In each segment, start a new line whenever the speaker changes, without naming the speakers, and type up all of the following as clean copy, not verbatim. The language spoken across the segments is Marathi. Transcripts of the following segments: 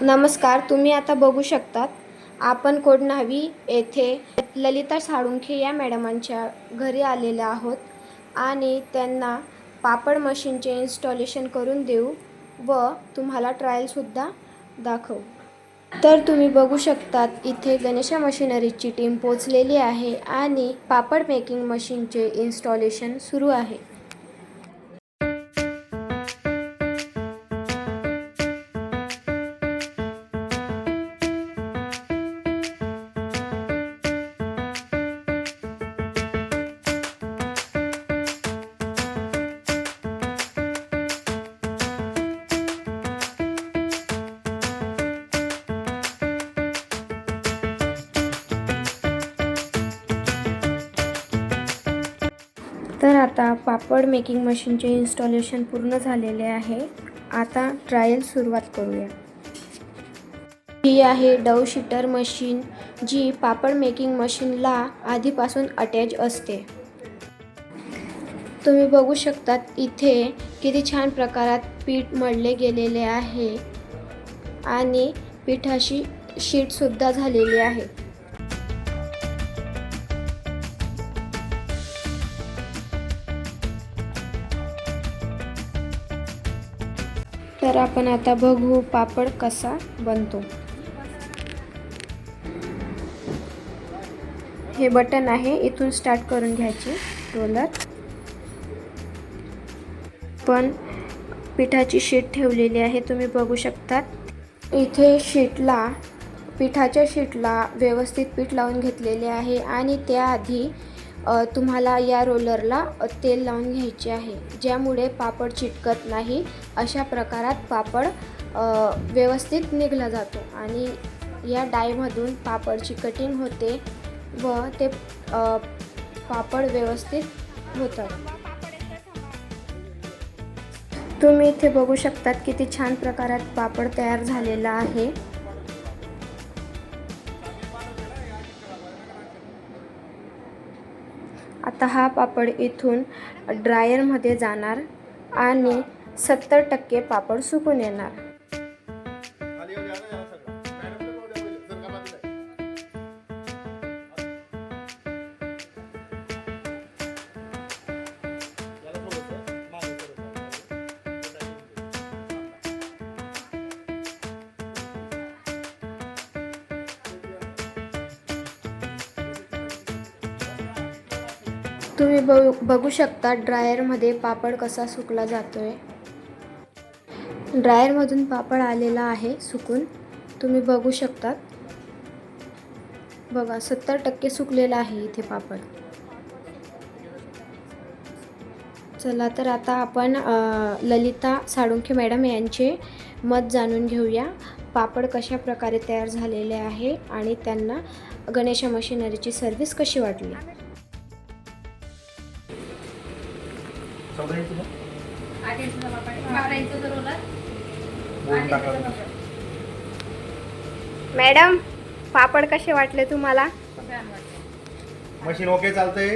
नमस्कार, तुम्ही आता बघू शकतात आपण कोडनावी येथे ललिता साळुंखे या मॅडमांच्या घरी आलेले आहोत आणि त्यांना पापड मशीनचे इन्स्टॉलेशन करून देऊ व तुम्हाला ट्रायलसुद्धा दाखवू। तर तुम्ही बघू शकतात इथे गणेशा मशिनरीची टीम पोहोचलेली आहे आणि पापड मेकिंग मशीनचे इन्स्टॉलेशन सुरू आहे। तर आता पापड मेकिंग मशीनचे इन्स्टॉलेशन पूर्ण झालेले आहे। आता ट्रायल सुरुवात करूया। ही आहे डव शीटर मशीन, जी पापड मेकिंग मशीनला आधीपासून अटॅच असते। तुम्ही बघू शकतात इथे किती छान प्रकारात पीठ मळले गेलेले आहे आणि पिठाची शीट सुद्धा झालेली आहे। तर आपण आता बघू पापड कसा बनतो। हे बटन आहे, इथून स्टार्ट करून घ्यायचे रोलर। पण पिठाची शीट ठेवलेली आहे, तुम्ही बघू शकतात इथे पिठाच्या शीटला व्यवस्थित पीठ लावून घेतलेले आहे आणि त्याआधी तुम्हाला या रोलरला तेल लावून घ्यायचे आहे, ज्यामुळे पापड चिटकत नाही। अशा प्रकारात पापड व्यवस्थित निघला जातो आणि या डायमधून पापडची कटिंग होते व ते पापड व्यवस्थित होतात। तुम्ही इथे बघू शकतात किती छान प्रकारात पापड तयार झालेला आहे। आता हा पापड इथून ड्रायरमध्ये जाणार आणि 70% पापड सुकून येणार। तुम्ही बघू शकता ड्रायरमध्ये पापड कसा सुकला जातोय। ड्रायरमधून पापड आलेला आहे सुकून, तुम्ही बघू शकतात। बघा 70% सुकलेला आहे इथे पापड। चला तर आता आपण ललिता साळुंखे मॅडम यांचे मत जाणून घेऊया। पापड कशा प्रकारे तयार झालेले आहे आणि त्यांना गणेशा मशिनरीची सर्व्हिस कशी वाटली। मॅडम, पापड कसे वाटले तुम्हाला?
मशीन ओके चालते,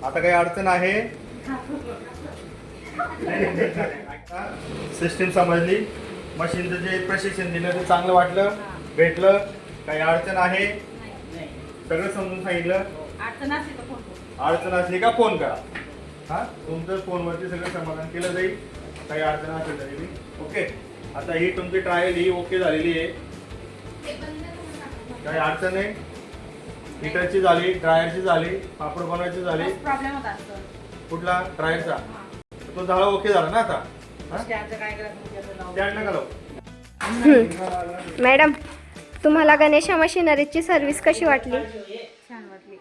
आता काही अडचण आहे? सिस्टीम समजली, मशीनचं जे प्रशिक्षण दिलं ते चांगलं वाटलं, भेटलं? काही अडचण आहे? सगळं समजून सांगितलं? अडचण असली का फोन करा। हा, तुमचं फोनवरती सगळं समाधान केलं जाईल, काही अडचण असेल तरी। ओके, आता ही तुमची ट्रायल ही ओके झालेली आहे, काही अडचण नाही। हीटरची झाली, ड्रायरची झाली, पापड बनवायची झाली। कुठला ड्रायरचा? तो झाला, ओके झाला ना आता? स्टँड नका लावू।
मॅडम, तुम्हाला गणेशा मशिनरीची सर्व्हिस कशी वाटली?
छान वाटली।